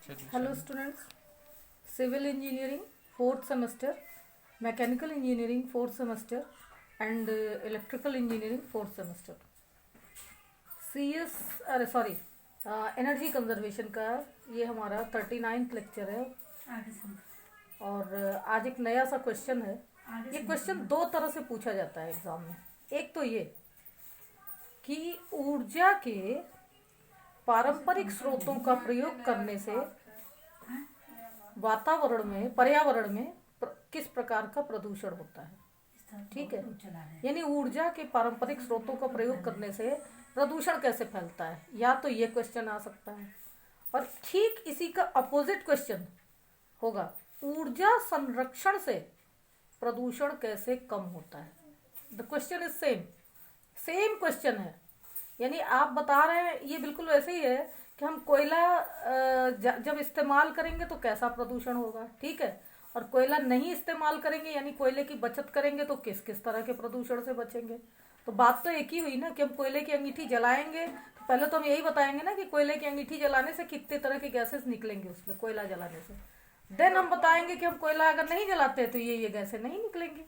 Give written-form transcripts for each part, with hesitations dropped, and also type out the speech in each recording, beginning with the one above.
Hello students, Civil Engineering 4th semester, Mechanical Engineering 4th semester and Electrical Engineering 4th semester. Energy conservation का ये हमारा 39th lecture है और आज एक नया सा क्वेश्चन है। ये क्वेश्चन दो तरह से पूछा जाता है एग्जाम में। एक तो ये कि ऊर्जा के पारंपरिक स्रोतों का प्रयोग करने से वातावरण में, पर्यावरण में किस प्रकार का प्रदूषण होता है। ठीक है, यानी ऊर्जा के पारंपरिक स्रोतों का प्रयोग करने से प्रदूषण कैसे फैलता है, या तो ये क्वेश्चन आ सकता है। और ठीक इसी का अपोजिट क्वेश्चन होगा, ऊर्जा संरक्षण से प्रदूषण कैसे कम होता है। The question is same question है। यानी आप बता रहे हैं, ये बिल्कुल वैसे ही है कि हम कोयला जब इस्तेमाल करेंगे तो कैसा प्रदूषण होगा, ठीक है, और कोयला नहीं इस्तेमाल करेंगे यानी कोयले की बचत करेंगे तो किस किस तरह के प्रदूषण से बचेंगे। तो बात तो एक ही हुई ना कि हम कोयले की अंगीठी जलाएंगे तो पहले तो हम यही बताएंगे ना कि कोयले की अंगीठी जलाने से कितने तरह के गैसेस निकलेंगे उसमें, कोयला जलाने से। देन हम बताएंगे कि हम कोयला अगर नहीं जलाते तो ये गैसें नहीं निकलेंगी।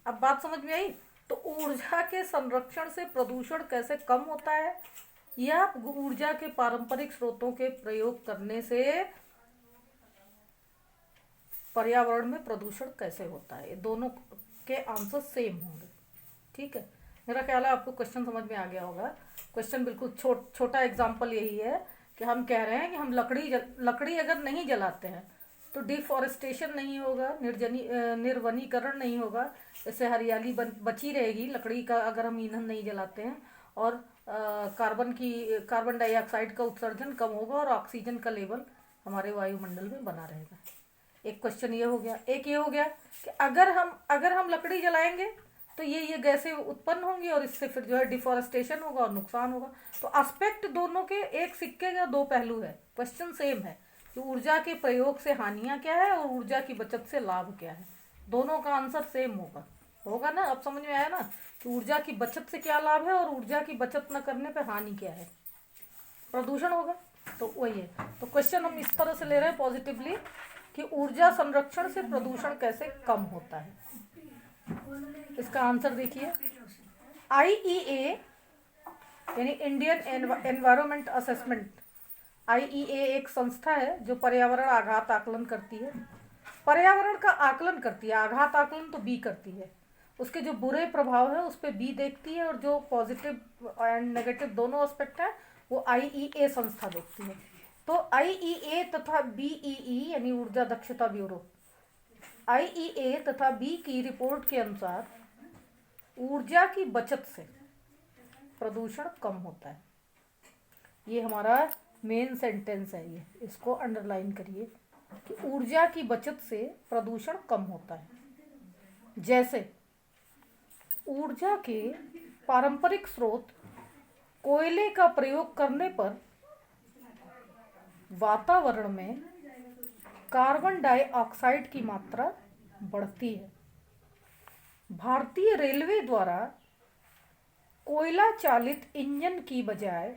अब बात समझ में आई। तो ऊर्जा के संरक्षण से प्रदूषण कैसे कम होता है, या ऊर्जा के पारंपरिक स्रोतों के प्रयोग करने से पर्यावरण में प्रदूषण कैसे होता है, ये दोनों के आंसर सेम होंगे। ठीक है, मेरा ख्याल है आपको क्वेश्चन समझ में आ गया होगा। क्वेश्चन बिल्कुल छोटा एग्जांपल यही है कि हम कह रहे हैं कि हम लकड़ी अगर नहीं जलाते हैं तो डिफॉरेस्टेशन नहीं होगा, निर्वनीकरण नहीं होगा, इससे हरियाली बची रहेगी लकड़ी का अगर हम ईंधन नहीं जलाते हैं, और कार्बन डाइऑक्साइड का उत्सर्जन कम होगा और ऑक्सीजन का लेवल हमारे वायुमंडल में बना रहेगा। एक क्वेश्चन ये हो गया। एक ये हो गया कि अगर हम लकड़ी जलाएंगे तो ये गैसें उत्पन्न होंगी और इससे फिर जो है डिफॉरेस्टेशन होगा और नुकसान होगा। तो एस्पेक्ट दोनों के एक सिक्के का दो पहलू है। क्वेश्चन सेम है कि ऊर्जा के प्रयोग से हानियां क्या है और ऊर्जा की बचत से लाभ क्या है। दोनों का आंसर सेम होगा ना। अब समझ में आया ना कि ऊर्जा की बचत से क्या लाभ है और ऊर्जा की बचत न करने पे हानि क्या है, प्रदूषण होगा। तो वही है। तो क्वेश्चन हम इस तरह से ले रहे हैं पॉजिटिवली कि ऊर्जा संरक्षण से प्रदूषण कैसे कम होता है। इसका आंसर देखिए, IEA यानी इंडियन एनवायरमेंट असेसमेंट, IEA एक संस्था है जो पर्यावरण आघात आकलन करती है। पर्यावरण का आकलन करती है, आघात आकलन तो बी करती है। उसके जो बुरे प्रभाव है उस पर बी देखती है, और जो पॉजिटिव एंड नेगेटिव दोनों एस्पेक्ट है वो IEA संस्था देखती है। तो IEA तथा BEE यानी ऊर्जा दक्षता ब्यूरो, IEA तथा बी की रिपोर्ट के अनुसार ऊर्जा की बचत से प्रदूषण कम होता है। ये हमारा मेन सेंटेंस है, ये इसको अंडरलाइन करिए कि ऊर्जा की बचत से प्रदूषण कम होता है। जैसे ऊर्जा के पारंपरिक स्रोत कोयले का प्रयोग करने पर वातावरण में कार्बन डाइऑक्साइड की मात्रा बढ़ती है। भारतीय रेलवे द्वारा कोयला चालित इंजन की बजाय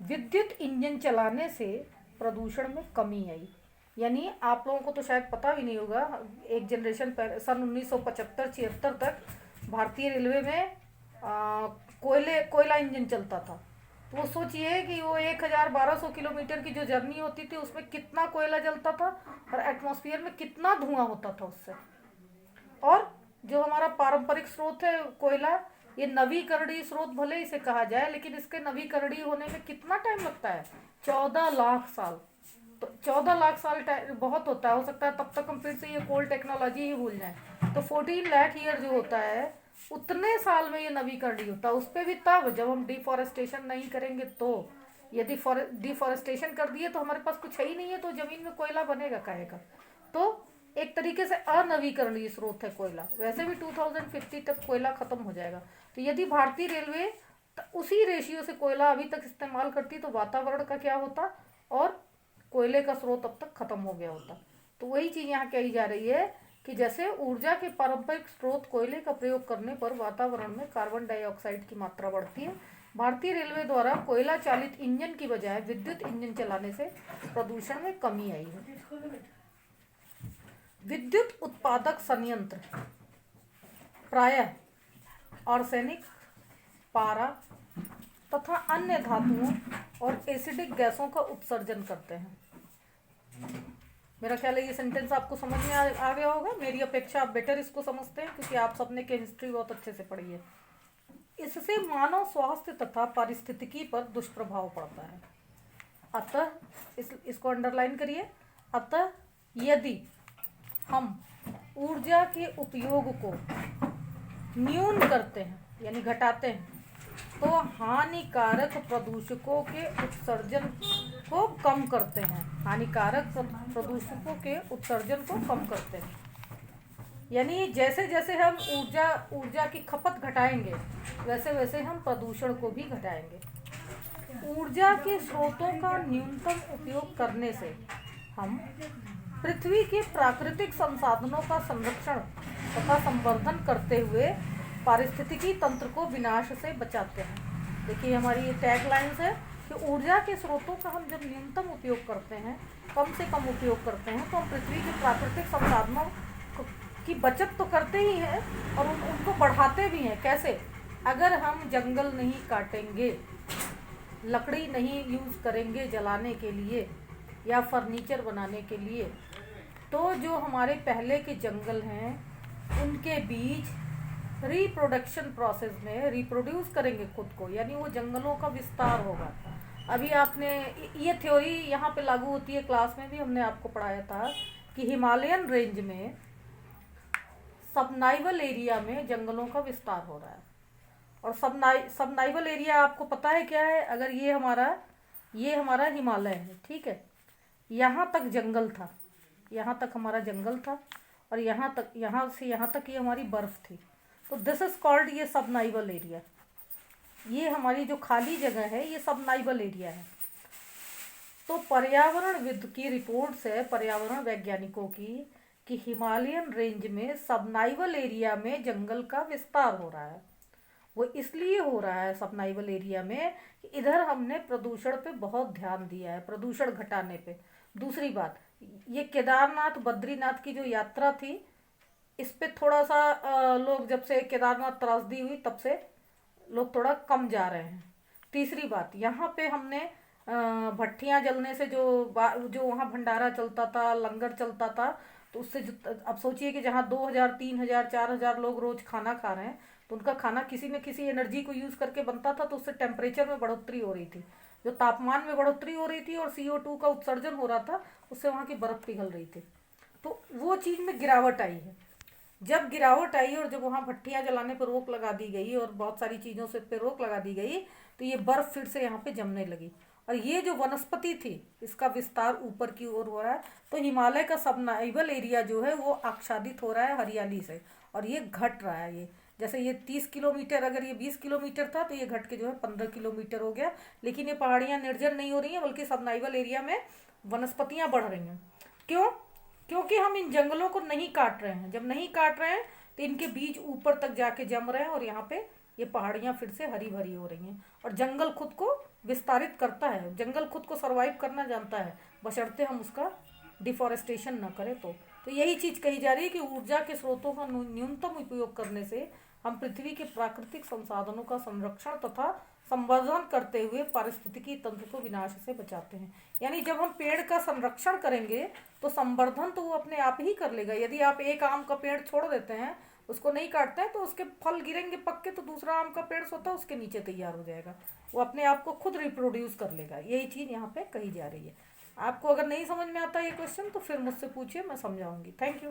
विद्युत इंजन चलाने से प्रदूषण में कमी आई। यानी आप लोगों को तो शायद पता भी नहीं होगा, एक जनरेशन पहले सन 1975-76 तक भारतीय रेलवे में कोयला इंजन चलता था। तो वो सोचिए कि वो 1200 किलोमीटर की जो जर्नी होती थी उसमें कितना कोयला जलता था और एटमॉस्फेयर में कितना धुआं होता था उससे। और जो हमारा पारंपरिक स्रोत है कोयला, ये नवीकरणीय स्रोत भले इसे कहा जाए, लेकिन इसके नवीकरणीय होने में कितना टाइम लगता है, 14 लाख साल। तो 14 लाख साल बहुत होता है। हो सकता है तब तक हम फिर से ये कोल टेक्नोलॉजी ही भूल जाएं। तो 14 लाख ईयर जो होता है उतने साल में ये नवीकरणीय होता है। उस पर भी तब जब हम डिफॉरेस्टेशन नहीं करेंगे। तो यदि डिफॉरेस्टेशन कर दिए तो हमारे पास कुछ है ही नहीं है, तो जमीन में कोयला बनेगा काहे का। तो एक तरीके से अनवीकरणीय स्रोत है कोयला। वैसे भी 2050 तक कोयला खत्म हो जाएगा। तो यदि भारतीय रेलवे उसी रेशियो से कोयला अभी तक इस्तेमाल करती तो वातावरण का क्या होता और कोयले का स्रोत अब तक खत्म हो गया होता। तो वही चीज यहाँ कही जा रही है कि जैसे ऊर्जा के पारंपरिक स्रोत कोयले का प्रयोग करने पर वातावरण में कार्बन डाइऑक्साइड की मात्रा बढ़ती है, भारतीय रेलवे द्वारा कोयला चालित इंजन की बजाय विद्युत इंजन चलाने से प्रदूषण में कमी आई है। विद्युत उत्पादक संयंत्र प्रायः आर्सेनिक, पारा तथा अन्य धातुओं और एसिडिक गैसों का उत्सर्जन करते हैं। मेरा ख्याल है ये सेंटेंस आपको समझ में आ गया होगा। मेरी अपेक्षा आप बेटर इसको समझते हैं क्योंकि आप सबने केमिस्ट्री बहुत अच्छे से पढ़ी है। इससे मानव स्वास्थ्य तथा पारिस्थितिकी पर दुष्प्रभाव पड़ता है। अतः इसको अंडरलाइन करिए। अतः यदि हम ऊर्जा के उपयोग को न्यून करते हैं यानी घटाते हैं तो हानिकारक प्रदूषकों के उत्सर्जन को कम करते हैं। हानिकारक प्रदूषकों के उत्सर्जन को कम करते हैं यानी जैसे जैसे हम ऊर्जा की खपत घटाएंगे वैसे वैसे हम प्रदूषण को भी घटाएंगे। ऊर्जा के स्रोतों का न्यूनतम उपयोग करने से हम पृथ्वी के प्राकृतिक संसाधनों का संरक्षण तथा संवर्धन करते हुए पारिस्थितिकी तंत्र को विनाश से बचाते हैं। देखिए हमारी ये टैग लाइन्स है कि ऊर्जा के स्रोतों का हम जब न्यूनतम उपयोग करते हैं, कम से कम उपयोग करते हैं, तो हम पृथ्वी के प्राकृतिक संसाधनों की बचत तो करते ही हैं और उनको बढ़ाते भी हैं। कैसे? अगर हम जंगल नहीं काटेंगे, लकड़ी नहीं यूज़ करेंगे जलाने के लिए या फर्नीचर बनाने के लिए, तो जो हमारे पहले के जंगल हैं उनके बीज रिप्रोडक्शन प्रोसेस में रिप्रोड्यूस करेंगे खुद को, यानी वो जंगलों का विस्तार होगा। अभी आपने ये थ्योरी यहाँ पे लागू होती है, क्लास में भी हमने आपको पढ़ाया था कि हिमालयन रेंज में सबनाइवल एरिया में जंगलों का विस्तार हो रहा है। और सबनाइवल एरिया आपको पता है क्या है? अगर ये हमारा हिमालय है, ठीक है, यहाँ तक जंगल था, यहाँ तक हमारा जंगल था और यहाँ से यहाँ तक ये हमारी बर्फ थी, तो दिस इज कॉल्ड ये सबनाइवल एरिया। ये हमारी जो खाली जगह है ये सबनाइवल एरिया है। तो पर्यावरणविद की रिपोर्ट्स है, पर्यावरण वैज्ञानिकों की, कि हिमालयन रेंज में सबनाइवल एरिया में जंगल का विस्तार हो रहा है। वो इसलिए हो रहा है सबनाइवल एरिया में कि इधर हमने प्रदूषण पे बहुत ध्यान दिया है, प्रदूषण घटाने पे। दूसरी बात, ये केदारनाथ बद्रीनाथ की जो यात्रा थी, इस पे थोड़ा सा लोग, जब से केदारनाथ त्रासदी हुई तब से लोग थोड़ा कम जा रहे हैं। तीसरी बात, यहाँ पे हमने भट्टियाँ जलने से जो वहाँ भंडारा चलता था, लंगर चलता था, तो उससे अब सोचिए कि जहाँ 2000, 3000, 4000 लोग रोज खाना खा रहे हैं, तो उनका खाना किसी न किसी एनर्जी को यूज़ करके बनता था, तो उससे टेम्परेचर में बढ़ोतरी हो रही थी, जो तापमान में बढ़ोतरी हो रही थी और CO2 का उत्सर्जन हो रहा था, उससे वहाँ की बर्फ़ पिघल रही थी। तो वो चीज़ में गिरावट आई है। जब गिरावट आई और जब वहाँ भट्टियाँ जलाने पर रोक लगा दी गई और बहुत सारी चीज़ों से पे रोक लगा दी गई, तो ये बर्फ़ फिर से यहाँ पे जमने लगी और ये जो वनस्पति थी इसका विस्तार ऊपर की ओर हो रहा है। तो हिमालय का सबनाइवल एरिया जो है वो आच्छादित हो रहा है हरियाली से और ये घट रहा है। ये जैसे ये 30 किलोमीटर, अगर ये 20 किलोमीटर था तो ये घट के जो है 15 किलोमीटर हो गया। लेकिन ये पहाड़ियाँ निर्जन नहीं हो रही हैं, बल्कि सबनाइवल एरिया में वनस्पतियाँ बढ़ रही हैं। क्यों? क्योंकि हम इन जंगलों को नहीं काट रहे हैं। जब नहीं काट रहे हैं तो इनके बीज ऊपर तक जाके जम रहे हैं और यहाँ पे ये पहाड़ियाँ फिर से हरी भरी हो रही हैं और जंगल खुद को विस्तारित करता है, जंगल खुद को सर्वाइव करना जानता है, बशर्ते हम उसका डिफॉरेस्टेशन न करें। तो यही चीज़ कही जा रही है कि ऊर्जा के स्रोतों का न्यूनतम उपयोग करने से हम पृथ्वी के प्राकृतिक संसाधनों का संरक्षण तथा संवर्धन करते हुए पारिस्थितिकी तंत्र को विनाश से बचाते हैं। यानी जब हम पेड़ का संरक्षण करेंगे तो संवर्धन तो वो अपने आप ही कर लेगा। यदि आप एक आम का पेड़ छोड़ देते हैं, उसको नहीं काटते हैं, तो उसके फल गिरेंगे पक के, तो दूसरा आम का पेड़ होता है उसके नीचे तैयार हो जाएगा, वो अपने आप को खुद रिप्रोड्यूस कर लेगा। यही चीज़ यहाँ पे कही जा रही है। आपको अगर नहीं समझ में आता ये क्वेश्चन तो फिर मुझसे पूछिए, मैं समझाऊंगी। Thank you.